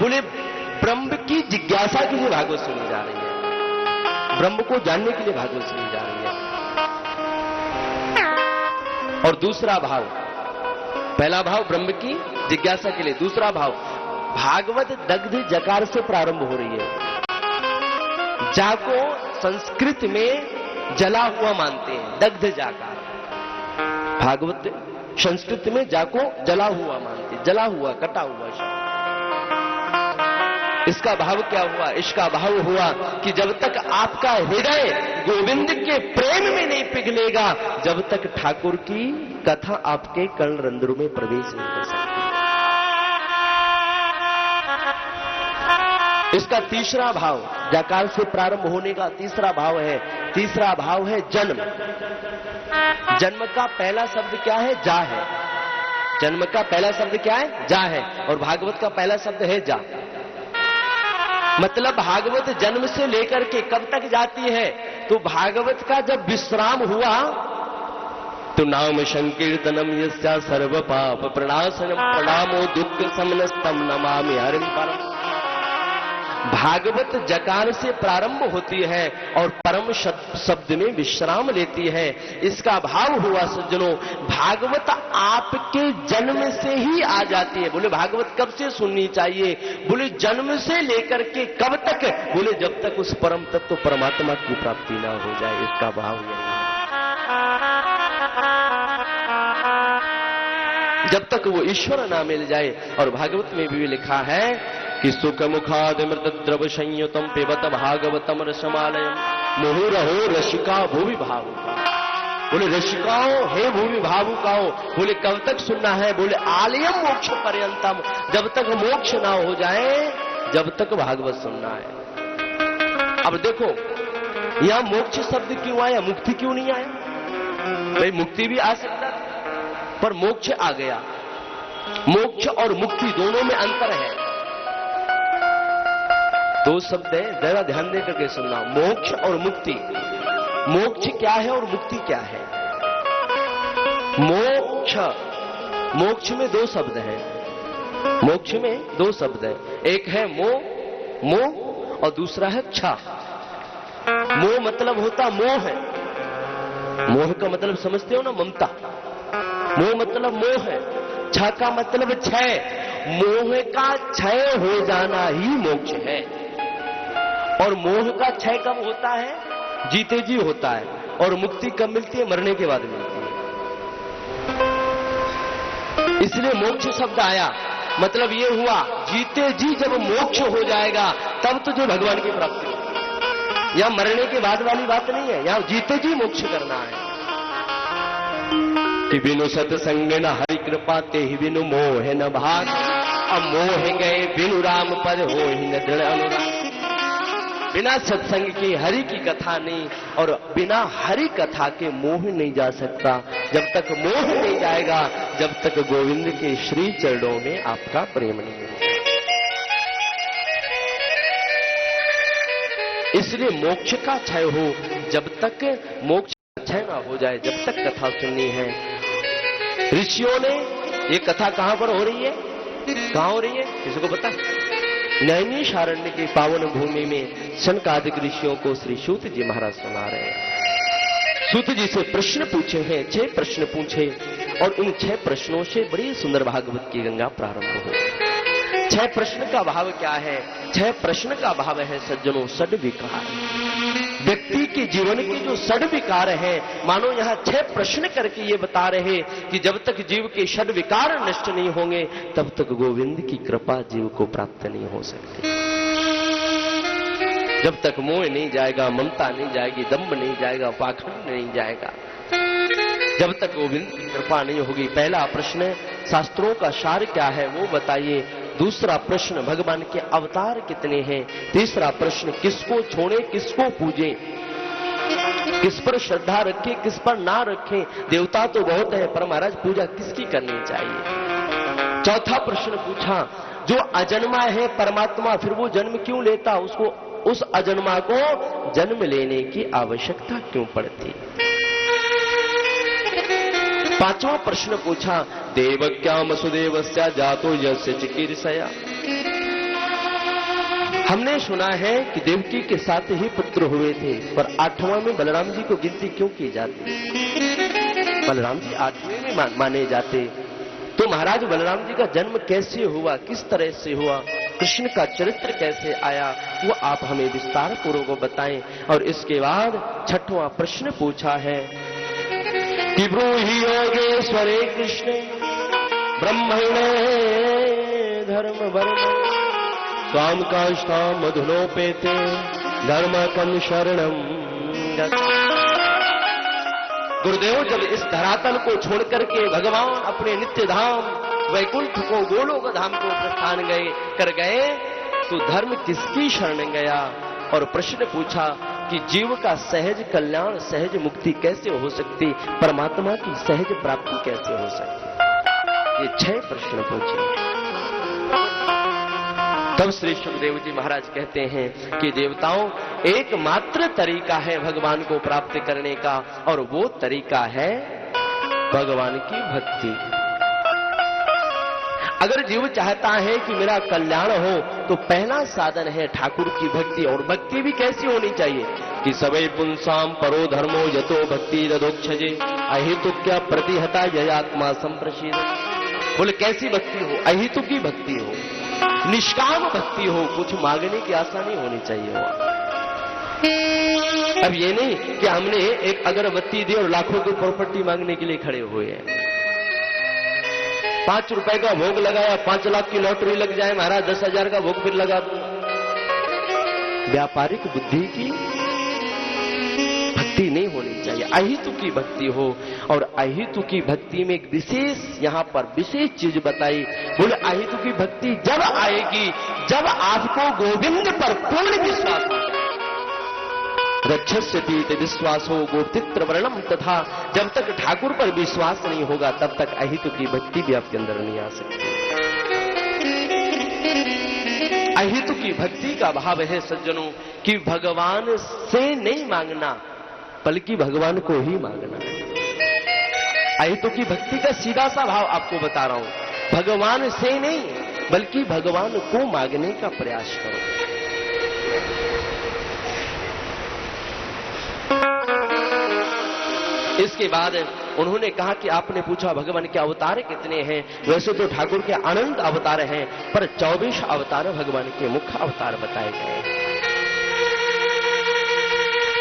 बोले ब्रह्म की जिज्ञासा के लिए भागवत सुनी जा रही है, ब्रह्म को जानने के लिए भागवत सुनी जा रही है। और दूसरा भाव, पहला भाव ब्रह्म की जिज्ञासा के लिए, दूसरा भाव भागवत दग्ध जकार से प्रारंभ हो रही है। जा को संस्कृत में जला हुआ मानते हैं, दग्ध जाकार। भागवत संस्कृत में जा को जला हुआ मानते हैं, जला हुआ, कटा हुआ शब्द। इसका भाव क्या हुआ? इसका भाव हुआ कि जब तक आपका हृदय गोविंद के प्रेम में नहीं पिघलेगा, जब तक ठाकुर की कथा आपके कर्ण रंध्रों में प्रवेश नहीं कर सकती। इसका तीसरा भाव, जकार से प्रारंभ होने का तीसरा भाव है, तीसरा भाव है जन्म। जन्म का पहला शब्द क्या है? जा है। जन्म का पहला शब्द क्या है? जा है। और भागवत का पहला शब्द है जा। मतलब भागवत जन्म से लेकर के कब तक जाती है? तो भागवत का जब विश्राम हुआ तो नाम संकीर्तनम यस्या सर्व पाप प्रणाशनम प्रणामो दुख समनस्तम नमामि हरिं परम। भागवत जकार से प्रारंभ होती है और परम शब्द में विश्राम लेती है। इसका भाव हुआ सज्जनों, भागवत आपके जन्म से ही आ जाती है। बोले भागवत कब से सुननी चाहिए? बोले जन्म से लेकर के कब तक? बोले जब तक उस परम तत्व परमात्मा की प्राप्ति ना हो जाए। इसका भाव यही है। जब तक वो ईश्वर ना मिल जाए। और भागवत में भी लिखा है कि सुख मुखादमृत द्रव संयुतम पिबत भागवतम रसमालयम मुहुरहो रसिका भूवि भावुका। बोले रसिकाओं, हे भूवि भावुकाओं, बोले कब तक सुनना है? बोले आलयम मोक्ष पर्यंतम, जब तक मोक्ष ना हो जाए जब तक भागवत सुनना है। अब देखो यहां मोक्ष शब्द क्यों आया, मुक्ति क्यों नहीं आया? भाई मुक्ति भी आ सकता पर मोक्ष आ गया। मोक्ष और मुक्ति दोनों में अंतर है। दो शब्द है, जरा ध्यान देकर के सुनना। मोक्ष और मुक्ति। मोक्ष क्या है और मुक्ति क्या है? मोक्ष, मोक्ष में दो शब्द हैं। मोक्ष में दो शब्द है, एक है मोह, मोह, और दूसरा है क्षा। मोह मतलब होता मोह है। मोह का मतलब समझते हो ना, ममता। मोह मतलब मोह है। क्षा का मतलब क्षय। मोह का क्षय हो जाना ही मोक्ष है। और मोह का क्षय कब होता है? जीते जी होता है। और मुक्ति कब मिलती है? मरने के बाद मिलती है। इसलिए मोक्ष शब्द आया। मतलब ये हुआ जीते जी जब मोक्ष हो जाएगा तब तुझे भगवान की प्राप्ति होगी। यहां मरने के बाद वाली बात नहीं है, यहां जीते जी मोक्ष करना है। कि बिनु सत्संग न हरि कृपा ते ही बिनु मोह न भाग। अब मोह गए बिनु राम पद हो ही न दृढ़ अनुराग। बिना सत्संग की हरि की कथा नहीं, और बिना हरि कथा के मोह नहीं जा सकता। जब तक मोह नहीं जाएगा, जब तक गोविंद के श्री चरणों में आपका प्रेम नहीं होगा। इसलिए मोक्ष का क्षय हो, जब तक मोक्ष का क्षय ना हो जाए, जब तक कथा सुननी है। ऋषियों ने ये कथा कहां पर हो रही है? कहां हो रही है? किसी को पता? नैमिषारण्य की पावन भूमि में सनकादिक ऋषियों को श्री सूत जी महाराज सुना रहे हैं। सूत जी से प्रश्न पूछे हैं, 6 प्रश्न पूछे, और इन 6 प्रश्नों से बड़ी सुंदर भागवत की गंगा प्रारंभ हो। 6 प्रश्न का भाव क्या है? 6 प्रश्न का भाव है सज्जनों षड विकार। व्यक्ति के जीवन के जो षड विकार है, मानो यहां 6 प्रश्न करके ये बता रहे कि जब तक जीव के षड विकार नष्ट नहीं होंगे तब तक गोविंद की कृपा जीव को प्राप्त नहीं हो सकती। जब तक मोह नहीं जाएगा, ममता नहीं जाएगी, दम्भ नहीं जाएगा, पाखंड नहीं जाएगा, जब तक गोविंद की कृपा नहीं होगी। पहला प्रश्न शास्त्रों का सार क्या है वो बताइए। दूसरा प्रश्न भगवान के अवतार कितने हैं। तीसरा प्रश्न किसको छोड़े किसको पूजे, किस पर श्रद्धा रखें किस पर ना रखें। देवता तो बहुत है पर महाराज पूजा किसकी करनी चाहिए। चौथा प्रश्न पूछा जो अजन्मा है परमात्मा फिर वो जन्म क्यों लेता, उसको उस अजन्मा को जन्म लेने की आवश्यकता क्यों पड़ती। पांचवा प्रश्न पूछा देवक्या वसुदेवस्या जातो यस्य चिकीर्षया। हमने सुना है कि देवकी के 7 ही पुत्र हुए थे, पर 8वां में बलराम जी को गिनती क्यों की जाती? बलराम जी 8वें में माने जाते। तो महाराज बलराम जी का जन्म कैसे हुआ, किस तरह से हुआ, कृष्ण का चरित्र कैसे आया, वो आप हमें विस्तार पूर्वक बताएं। और इसके बाद 6वां प्रश्न पूछा है कि ब्रूहि योगेश्वरे कृष्ण ब्रह्मणे धर्म वर्म स्वाम काष्ठाम मधुनोपेते धर्मकम शरणम। गुरुदेव जब इस धरातल को छोड़ करके भगवान अपने नित्य धाम वैकुंठ को गोलोक धाम को प्रस्थान कर गए, तो धर्म किसकी शरण गया? और प्रश्न पूछा कि जीव का सहज कल्याण, सहज मुक्ति कैसे हो सकती, परमात्मा की सहज प्राप्ति कैसे हो सकती? ये 6 प्रश्न पूछे। तब श्री सुखदेव जी महाराज कहते हैं कि देवताओं, एकमात्र तरीका है भगवान को प्राप्त करने का, और वो तरीका है भगवान की भक्ति। अगर जीव चाहता है कि मेरा कल्याण हो, तो पहला साधन है ठाकुर की भक्ति। और भक्ति भी कैसी होनी चाहिए कि सबे पुंसाम परो धर्मो यतो भक्ति रदोक्षजे अहेतु क्या प्रतिहता ययात्मा संप्रशीद। बोले कैसी भक्ति हो? अहेतु की भक्ति हो, निष्काम भक्ति हो, कुछ मांगने की आशा नहीं होनी चाहिए हो। अब ये नहीं कि हमने एक अगरबत्ती दी और लाखों की प्रॉपर्टी मांगने के लिए खड़े हुए हैं। 5 रुपए का भोग लगाया, 5 लाख की लॉटरी लग जाए महाराज, 10,000 का भोग फिर लगा दूंगा। व्यापारिक बुद्धि की भक्ति नहीं होनी चाहिए, अहितु की भक्ति हो। और अहितु की भक्ति में एक विशेष, यहां पर विशेष चीज बताई। बोले अहितु की भक्ति जब आएगी जब आपको गोविंद पर पूर्ण विश्वास हो जाए। रक्षस्यति विश्वास हो गोप्तित्र वर्णम तथा। जब तक ठाकुर पर विश्वास नहीं होगा तब तक अहितु की भक्ति भी आपके अंदर नहीं आ सकती। अहितु की भक्ति का भाव है सज्जनों कि भगवान से नहीं मांगना, बल्कि भगवान को ही मांगना है। अहितु की भक्ति का सीधा सा भाव आपको बता रहा हूं, भगवान से नहीं बल्कि भगवान को मांगने का प्रयास करो। इसके बाद उन्होंने कहा कि आपने पूछा भगवान के अवतार कितने हैं। वैसे तो ठाकुर के अनंत अवतार हैं, पर 24 अवतार भगवान के मुख्य अवतार बताए गए।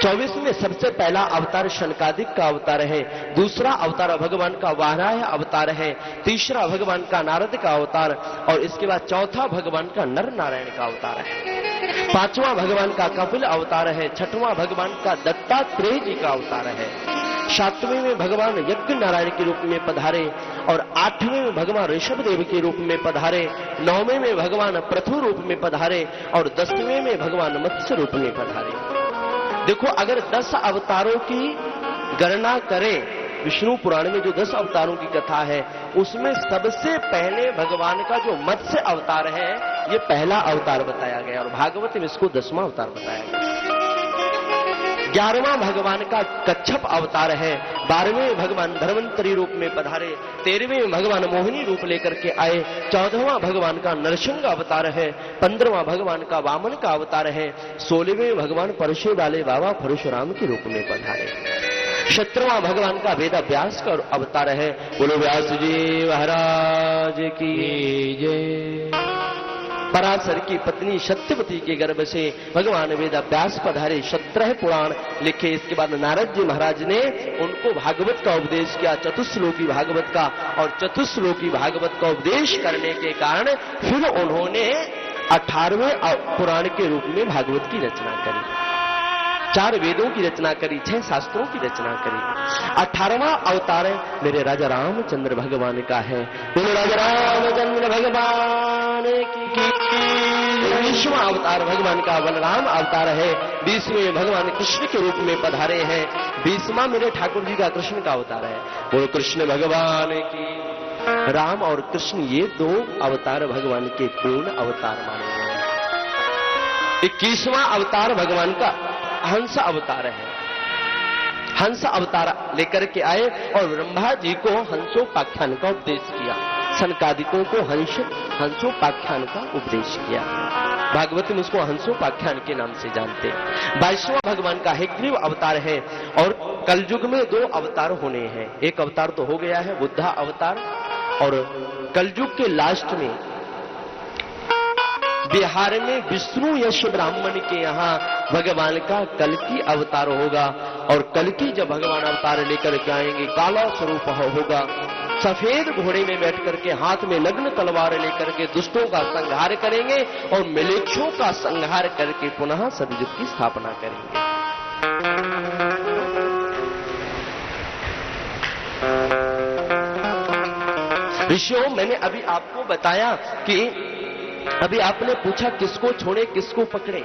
24 में सबसे पहला अवतार शनकादिक का अवतार है, दूसरा अवतार भगवान का वाराह अवतार है, तीसरा भगवान का नारद का अवतार, और इसके बाद चौथा भगवान का नर नारायण का अवतार है, 5वां भगवान का कपिल अवतार है, 6वां भगवान का दत्तात्रेय जी का अवतार है, 7वें में भगवान यज्ञ नारायण के रूप में पधारे, और 8वें में भगवान ऋषभ देव के रूप में पधारे, 9वें में भगवान पृथु रूप में पधारे, और 10वें में भगवान मत्स्य रूप में पधारे। देखो, अगर 10 अवतारों की गणना करें, विष्णु पुराण में जो 10 अवतारों की कथा है, उसमें सबसे पहले भगवान का जो मत्स्य अवतार है, ये पहला अवतार बताया गया, और भागवत में इसको 10वां अवतार बताया गया। 11वां भगवान का कच्छप अवतार है, 12वें भगवान धर्मंतरी रूप में पधारे, 13वें भगवान मोहिनी रूप लेकर के आए, 14वां भगवान का नरसिंह अवतार है, 15वां भगवान का वामन का अवतार है, 16वें भगवान परशुराले बाबा परशुराम के रूप में पधारे, 17वां भगवान का वेद व्यास का अवतार है। बोलो व्यास जी महाराज की जय। पराशर की पत्नी सत्यवती के गर्भ से भगवान वेद व्यास पधारे, 17 पुराण लिखे। इसके बाद नारद जी महाराज ने उनको भागवत का उपदेश किया, चतुश्लोकी भागवत का, और चतुश्लोकी भागवत का उपदेश करने के कारण फिर उन्होंने 18वें पुराण के रूप में भागवत की रचना करी, 4 वेदों की रचना करी, 6 शास्त्रों की रचना करी। 18वां अवतार मेरे राजा रामचंद्र भगवान का है। बोलो राजा रामचंद्र भगवान की। 20वां अवतार भगवान का बलराम अवतार है। 20वें भगवान कृष्ण के रूप में पधारे हैं। 20वां मेरे ठाकुर जी का कृष्ण का अवतार है। बोलो कृष्ण भगवान की। राम और कृष्ण ये 2 अवतार भगवान के पूर्ण अवतार माने गए। 21वां अवतार भगवान का हंस अवतार है। हंस अवतार लेकर के आए और ब्रह्मा जी को हंसोपाख्यान का उपदेश किया, सनकादिकों को हंसोपाख्यान का उपदेश किया। भागवत में उसको हंसोपाख्यान के नाम से जानते हैं। 22वां भगवान का हयग्रीव अवतार है और कलयुग में 2 अवतार होने हैं। एक अवतार तो हो गया है बुद्धा अवतार, और कलयुग के लास्ट में बिहार में विष्णु यश ब्राह्मण के यहाँ भगवान का कल्कि अवतार होगा। और कल्कि जब भगवान अवतार लेकर के आएंगे, काला स्वरूप होगा, सफेद घोड़े में बैठ करके हाथ में नग्न तलवार लेकर के दुष्टों का संहार करेंगे और मिलेच्छों का संहार करके पुनः सतयुग की स्थापना करेंगे। ऋषियों, मैंने अभी आपको बताया कि अभी आपने पूछा किसको छोड़े किसको पकड़े,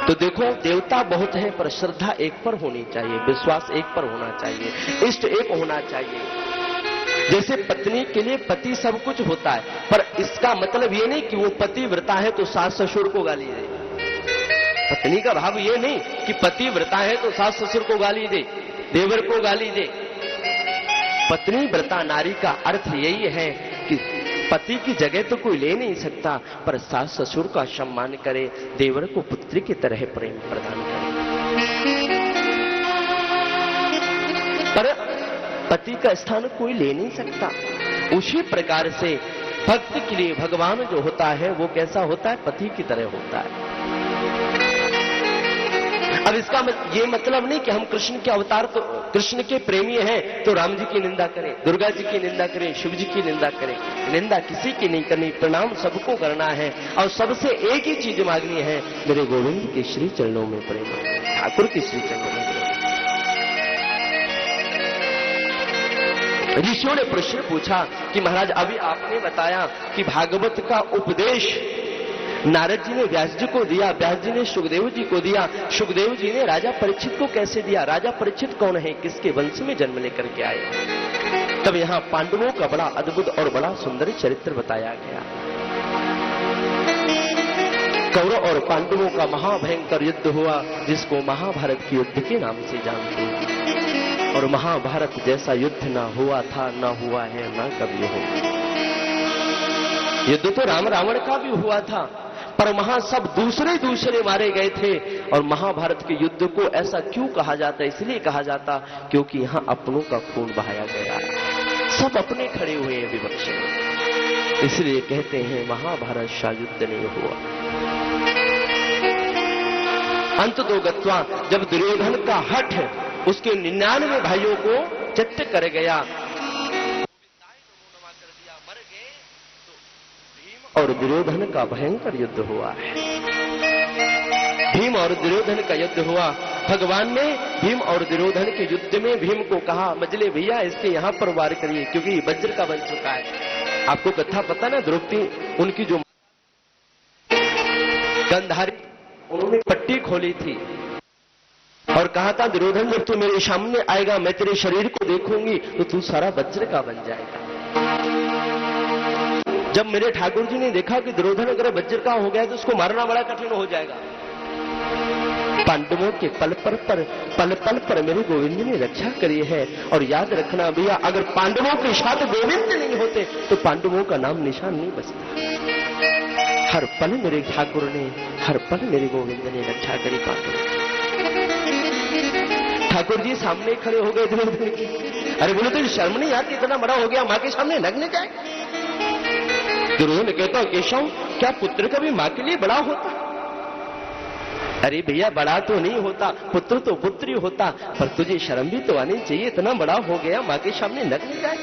तो देखो देवता बहुत है पर श्रद्धा एक पर होनी चाहिए, विश्वास एक पर होना चाहिए, इष्ट एक होना चाहिए। जैसे पत्नी के लिए पति सब कुछ होता है, पर इसका मतलब ये नहीं कि वो पति व्रता है तो सास ससुर को गाली दे। पत्नी का भाव ये नहीं कि पति व्रता है तो सास ससुर को गाली दे, देवर को गाली दे। पत्नी व्रता नारी का अर्थ यही है कि पति की जगह तो कोई ले नहीं सकता, पर सास ससुर का सम्मान करे, देवर को पुत्री की तरह प्रेम प्रदान करे। पर पति का स्थान कोई ले नहीं सकता। उसी प्रकार से भक्त के लिए भगवान जो होता है वो कैसा होता है, पति की तरह होता है। अब इसका ये मतलब नहीं कि हम कृष्ण के अवतार तो कृष्ण के प्रेमी हैं तो राम जी की निंदा करें, दुर्गा जी की निंदा करें, शिव जी की निंदा करें। निंदा किसी की नहीं करनी, प्रणाम सबको करना है और सबसे एक ही चीज मांगनी है, मेरे गोविंद के श्री चरणों में प्रेम, ठाकुर के श्री चरणों में। ऋषियों ने प्रश्न पूछा कि महाराज अभी आपने बताया कि भागवत का उपदेश नारद जी ने व्यास जी को दिया, व्यास जी ने सुखदेव जी को दिया, सुखदेव जी ने राजा परीक्षित को कैसे दिया? राजा परीक्षित कौन है, किसके वंश में जन्म लेकर के आए? तब यहाँ पांडवों का बड़ा अद्भुत और बड़ा सुंदर चरित्र बताया गया। कौरव और पांडवों का महाभयंकर युद्ध हुआ, जिसको महाभारत के युद्ध के नाम से जानते हैं। और महाभारत जैसा युद्ध ना हुआ था, ना हुआ है, ना कभी हो। युद्ध तो राम रावण का भी हुआ था, पर वहां सब दूसरे मारे गए थे। और महाभारत के युद्ध को ऐसा क्यों कहा जाता? इसलिए कहा जाता क्योंकि यहां अपनों का खून बहाया गया, सब अपने खड़े हुए हैं विपक्ष में, इसलिए कहते हैं महाभारत सा युद्ध नहीं हुआ। अंत तो गत्वा, जब दुर्योधन का हठ उसके 99 भाइयों को चट्ट कर गया, और दुर्योधन का भयंकर युद्ध हुआ है। भीम और दुर्योधन का युद्ध हुआ। भगवान ने भीम और दुर्योधन के युद्ध में भीम को कहा, मजले भैया इसके यहां पर वार करिए, क्योंकि वज्र का बन चुका है। आपको कथा पता ना, द्रौपदी उनकी जो गंधारी, उन्होंने पट्टी खोली थी और कहा था दुर्योधन जब तू मेरे सामने आएगा मैं तेरे शरीर को देखूंगी तो तू सारा वज्र का बन जाएगा। जब मेरे ठाकुर जी ने देखा कि दुर्योधन अगर वज्र का हो गया तो उसको मारना बड़ा कठिन हो जाएगा, पांडवों के पल पल पर मेरे गोविंद ने रक्षा करी है। और याद रखना भैया, अगर पांडवों के साथ गोविंद नहीं होते तो पांडवों का नाम निशान नहीं बचता। हर पल मेरे ठाकुर ने, हर पल मेरे गोविंद ने रक्षा करी पांडवों। ठाकुर जी सामने खड़े हो गए दुर्योधन की। अरे बोले तो शर्म नहीं आती, इतना बड़ा हो गया मां के सामने नग्न जाए। दुर्योधन कहता केशव, क्या पुत्र कभी मां के लिए बड़ा होता? अरे भैया बड़ा तो नहीं होता, पुत्र तो पुत्र ही होता, पर तुझे शर्म भी तो आनी चाहिए, इतना बड़ा हो गया मां के सामने नग्न जाए।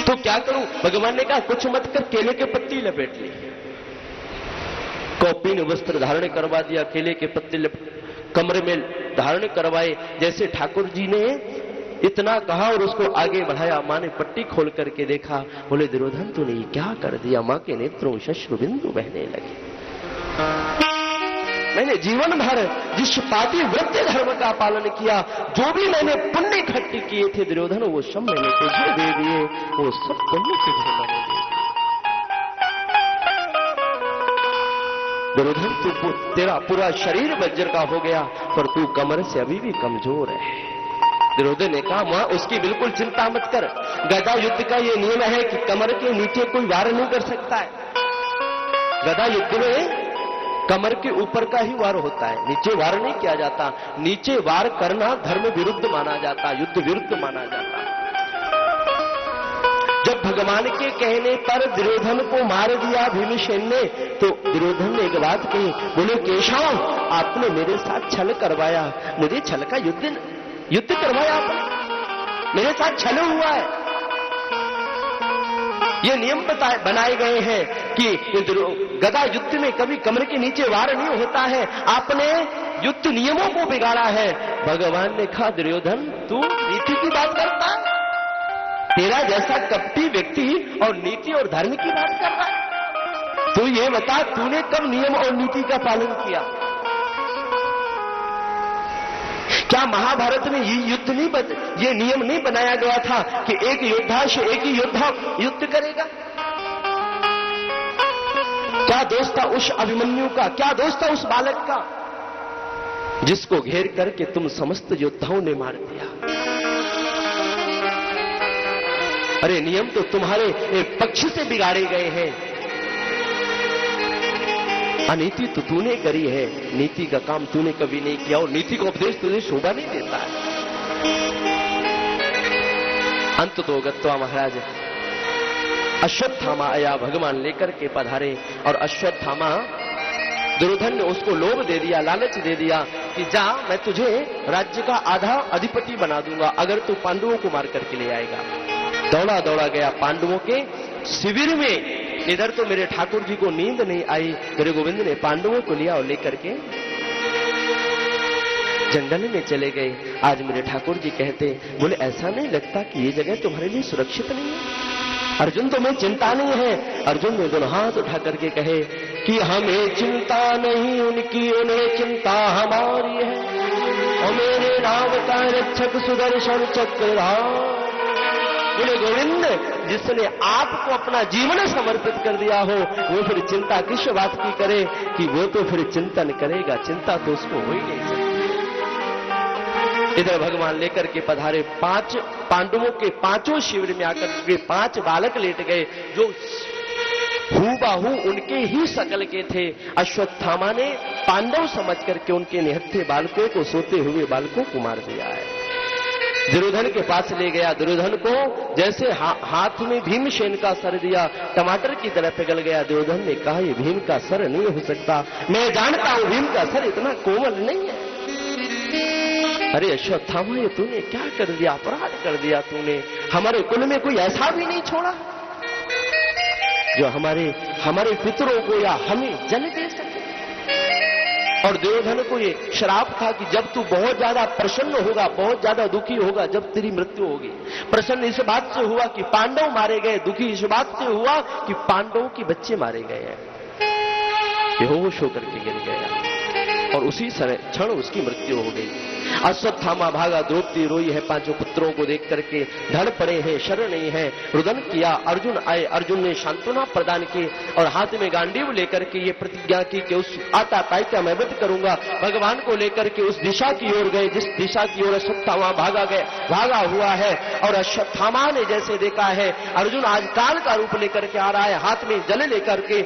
तो क्या करूं? भगवान ने कहा कुछ मत कर, केले के पत्ती लपेट ली, कौपीन वस्त्र धारण करवा दिया, केले के पत्ते कमर में धारण करवाए। जैसे ठाकुर जी ने इतना कहा और उसको आगे बढ़ाया, मां ने पट्टी खोल करके देखा, बोले दुर्योधन तूने क्या कर दिया? मां के नेत्रों शश्रु बिंदु बहने लगे। मैंने जीवन भर जिस पाति व्रत धर्म का पालन किया, जो भी मैंने पुण्य इकट्ठे किए थे दुर्योधन, वो सब मैंने तुझे दे दिए, वो सब पुण्य तुझे मैंने दे दिए। दुर्योधन तू तेरा पूरा शरीर वज्र का हो गया, पर तू कमर से अभी भी कमजोर है। दुर्योधन ने कहा मां उसकी बिल्कुल चिंता मत कर, गदा युद्ध का ये नियम है कि कमर के नीचे कोई वार नहीं कर सकता है। गदा युद्ध में कमर के ऊपर का ही वार होता है, नीचे वार नहीं किया जाता। नीचे वार करना धर्म विरुद्ध माना जाता, युद्ध विरुद्ध माना जाता। जब भगवान के कहने पर दुर्योधन को मार दिया भीमसेन ने, तो दुर्योधन ने एक बात कही, बोले केशव, आपने मेरे साथ छल करवाया, मुझे छल का युद्ध करवाया आपने, मेरे साथ छल हुआ है। ये नियम बनाए गए हैं कि गदा युद्ध में कभी कमर के नीचे वार नहीं होता है, आपने युद्ध नियमों को बिगाड़ा है। भगवान ने कहा, दुर्योधन तू नीति की बात करता है, तेरा जैसा कपटी व्यक्ति और नीति और धर्म की बात कर रहा है। तू ये बता, तूने कब नियम और नीति का पालन किया? क्या महाभारत में ये नियम नहीं बनाया गया था कि एक योद्धा से एक ही योद्धा युद्ध करेगा? क्या दोष था उस अभिमन्यु का, क्या दोष था उस बालक का, जिसको घेर करके तुम समस्त योद्धाओं ने मार दिया? अरे नियम तो तुम्हारे पक्ष से बिगाड़े गए हैं, अनीति तो तूने करी है, नीति का काम तूने कभी नहीं किया, और नीति का उपदेश तुझे शोभा नहीं देता है। अंत तो गत्वा महाराज अश्वत्थामा आया, भगवान लेकर के पधारे, और अश्वत्थामा दुर्योधन ने उसको लोभ दे दिया, लालच दे दिया कि जा, मैं तुझे राज्य का आधा अधिपति बना दूंगा अगर तू पांडवों को मार करके ले आएगा। दौड़ा दौड़ा गया पांडवों के शिविर में। इधर तो मेरे ठाकुर जी को नींद नहीं आई, मेरे गोविंद ने पांडवों को लिया और लेकर के जंगल में चले गए। आज मेरे ठाकुर जी कहते, बोले ऐसा नहीं लगता कि ये जगह तुम्हारे लिए सुरक्षित नहीं है? अर्जुन तुम्हें चिंता नहीं है? अर्जुन ने दोनों हाथ उठा करके कहे कि हमें चिंता नहीं उनकी, उन्हें चिंता हमारी है, और मेरे नाम का रक्षक सुदर्शन चक्रधारी। बोले गोविंद, जिसने आपको अपना जीवन समर्पित कर दिया हो, वो फिर चिंता किस बात की करे कि वो तो फिर चिंतन करेगा, चिंता तो उसको हो ही नहीं सकती। इधर भगवान लेकर के पधारे, 5 पांडवों के 5 शिविर में आकर के 5 बालक लेट गए, जो हूबहू उनके ही शकल के थे। अश्वत्थामा ने पांडव समझ करके उनके निहत्थे बालकों को, सोते हुए बालकों को मार दिया है। दुर्योधन के पास ले गया, दुर्योधन को जैसे हाथ में भीमसेन का सर दिया, टमाटर की तरह पिघल गया। दुर्योधन ने कहा, ये भीम का सर नहीं हो सकता, मैं जानता हूं भीम का सर इतना कोमल नहीं है। अरे अश्वत्थामा, ये तूने क्या कर दिया, अपराध कर दिया तूने, हमारे कुल में कोई ऐसा भी नहीं छोड़ा जो हमारे पितरों को या हमें जल दे सके। और दुर्योधन को ये श्राप था कि जब तू बहुत ज्यादा प्रसन्न होगा, बहुत ज्यादा दुखी होगा, जब तेरी मृत्यु होगी। प्रसन्न इस बात से हुआ कि पांडव मारे गए, दुखी इस बात से हुआ कि पांडवों के बच्चे मारे गए हैं। बेहोश होकर के गिर गया और उसी क्षण उसकी मृत्यु हो गई। अश्वत्थामा भागा, द्रौपदी रोई है, 5 पुत्रों को देख करके ढल पड़े हैं, शरण नहीं है। रुदन किया, अर्जुन आए, अर्जुन ने सांत्वना प्रदान की और हाथ में गांडीव लेकर के ये प्रतिज्ञा की कि उस आतताई का मैं वध करूंगा। भगवान को लेकर के उस दिशा की ओर गए जिस दिशा की ओर अश्वत्थामा भागा हुआ है। और अश्वत्थामा ने जैसे देखा है अर्जुन आज काल का रूप लेकर के आ रहा है, हाथ में जल लेकर के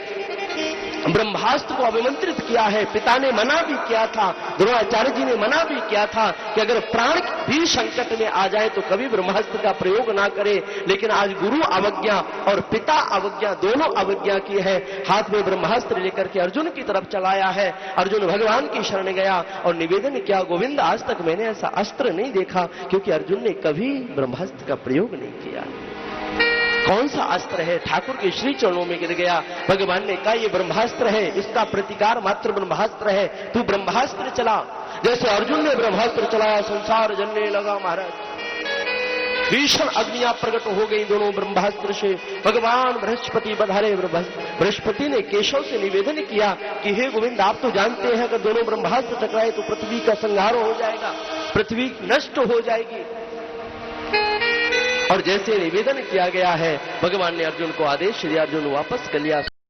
ब्रह्मास्त्र को अभिमंत्रित किया है। पिता ने मना भी किया था, द्रोणाचार्य जी ने मना भी किया था कि अगर प्राण भी संकट में आ जाए तो कभी ब्रह्मास्त्र का प्रयोग ना करे, लेकिन आज गुरु अवज्ञा और पिता अवज्ञा दोनों अवज्ञा की है। हाथ में ब्रह्मास्त्र लेकर के अर्जुन की तरफ चलाया है। अर्जुन भगवान की शरण गया और निवेदन किया, गोविंद आज तक मैंने ऐसा अस्त्र नहीं देखा, क्योंकि अर्जुन ने कभी ब्रह्मास्त्र का प्रयोग नहीं किया। कौन सा अस्त्र है? ठाकुर के श्री चरणों में गिर गया। भगवान ने कहा, ये ब्रह्मास्त्र है, इसका प्रतिकार मात्र ब्रह्मास्त्र है, तू ब्रह्मास्त्र चला। जैसे अर्जुन ने ब्रह्मास्त्र चलाया, संसार जलने लगा महाराज। भीषण अग्नियां प्रकट हो गई दोनों ब्रह्मास्त्र से। भगवान बृहस्पति बधारे। बृहस्पति ने केशव से निवेदन किया कि हे गोविंद, आप तो जानते हैं अगर दोनों ब्रह्मास्त्र टकराए तो पृथ्वी का संहार हो जाएगा, पृथ्वी नष्ट हो जाएगी। और जैसे निवेदन किया गया है, भगवान ने अर्जुन को आदेश दिया, अर्जुन वापस कर लिया।